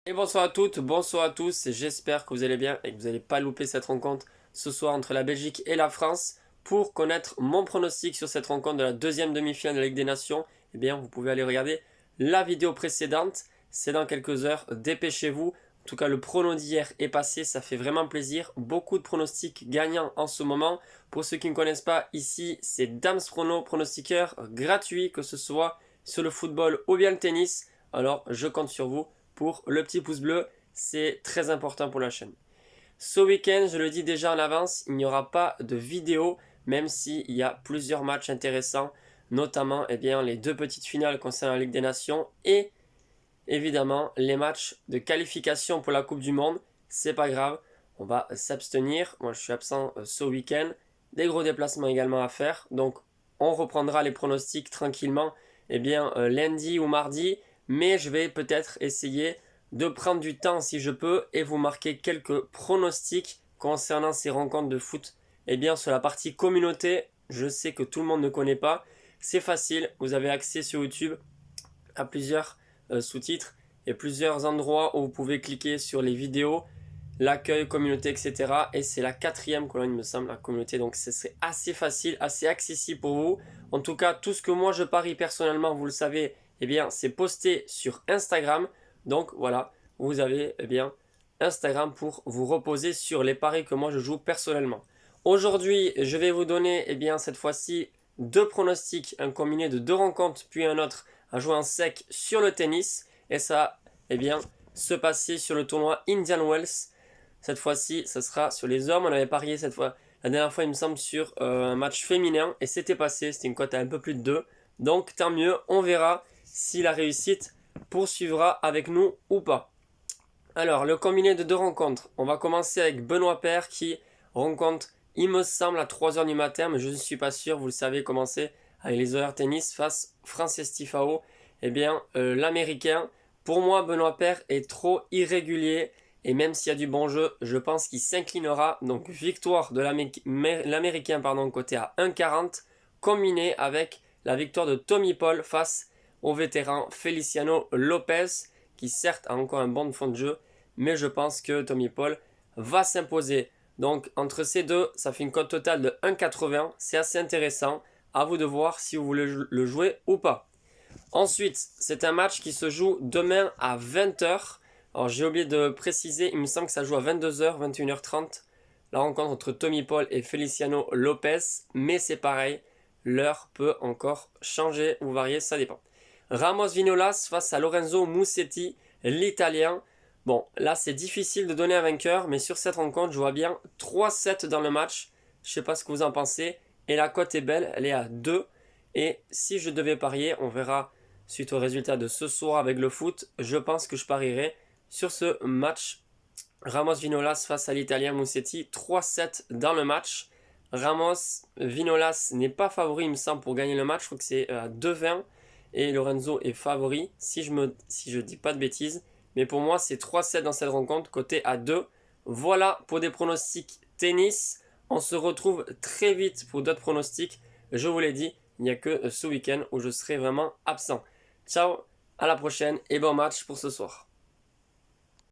Et bonsoir à toutes, bonsoir à tous, j'espère que vous allez bien et que vous n'allez pas louper cette rencontre ce soir entre la Belgique et la France. Pour connaître mon pronostic sur cette rencontre de la deuxième demi-finale de la Ligue des Nations, eh bien vous pouvez aller regarder la vidéo précédente, c'est dans quelques heures, dépêchez-vous. En tout cas le prono d'hier est passé, ça fait vraiment plaisir, beaucoup de pronostics gagnants en ce moment. Pour ceux qui ne connaissent pas, ici c'est Dams Prono, pronostiqueur gratuit, que ce soit sur le football ou bien le tennis. Alors je compte sur vous pour le petit pouce bleu, c'est très important pour la chaîne. Ce week-end, je le dis déjà en avance, il n'y aura pas de vidéo, même s'il y a plusieurs matchs intéressants, notamment les deux petites finales concernant la Ligue des Nations et évidemment les matchs de qualification pour la Coupe du Monde. C'est pas grave, on va s'abstenir. Moi je suis absent ce week-end, des gros déplacements également à faire, donc on reprendra les pronostics tranquillement lundi ou mardi. Mais je vais peut-être essayer de prendre du temps si je peux et vous marquer quelques pronostics concernant ces rencontres de foot. Sur la partie communauté, je sais que tout le monde ne connaît pas. C'est facile, vous avez accès sur YouTube à plusieurs sous-titres et plusieurs endroits où vous pouvez cliquer sur les vidéos, l'accueil, communauté, etc. Et c'est la quatrième colonne, il me semble, la communauté. Donc c'est assez facile, assez accessible pour vous. En tout cas, tout ce que moi je parie personnellement, vous le savez, c'est posté sur Instagram. Donc voilà, vous avez Instagram pour vous reposer sur les paris que moi je joue personnellement. Aujourd'hui, je vais vous donner cette fois-ci deux pronostics, un combiné de deux rencontres puis un autre à jouer en sec sur le tennis. Et ça, se passer sur le tournoi Indian Wells. Cette fois-ci, ça sera sur les hommes. On avait parié cette fois, la dernière fois, il me semble, sur un match féminin. Et c'était passé, c'était une cote à un peu plus de 2. Donc tant mieux, on verra si la réussite poursuivra avec nous ou pas. Alors, le combiné de deux rencontres. On va commencer avec Benoît Paire qui rencontre, il me semble, à 3h du matin. Mais je ne suis pas sûr, vous le savez, commencer avec les horaires tennis face Frances Tiafoe. L'américain, pour moi, Benoît Paire est trop irrégulier. Et même s'il y a du bon jeu, je pense qu'il s'inclinera. Donc victoire de l'américain côté à 1,40 combiné avec la victoire de Tommy Paul face au vétéran Feliciano Lopez qui certes a encore un bon fond de jeu, mais je pense que Tommy Paul va s'imposer. Donc entre ces deux, ça fait une cote totale de 1,80. C'est assez intéressant. À vous de voir si vous voulez le jouer ou pas. Ensuite, c'est un match qui se joue demain à 20h. Alors j'ai oublié de préciser, il me semble que ça joue à 22h, 21h30. La rencontre entre Tommy Paul et Feliciano Lopez. Mais c'est pareil, l'heure peut encore changer ou varier, ça dépend. Ramos Vinolas face à Lorenzo Musetti, l'italien. Bon, là c'est difficile de donner un vainqueur, mais sur cette rencontre, je vois bien 3-7 dans le match. Je ne sais pas ce que vous en pensez. Et la cote est belle, elle est à 2. Et si je devais parier, on verra suite au résultat de ce soir avec le foot. Je pense que je parierais sur ce match. Ramos Vinolas face à l'italien Musetti, 3-7 dans le match. Ramos Vinolas n'est pas favori, il me semble, pour gagner le match. Je crois que c'est à 2,20. Et Lorenzo est favori, si je dis pas de bêtises. Mais pour moi, c'est 3-7 dans cette rencontre, côté à 2. Voilà pour des pronostics tennis. On se retrouve très vite pour d'autres pronostics. Je vous l'ai dit, il n'y a que ce week-end où je serai vraiment absent. Ciao, à la prochaine et bon match pour ce soir.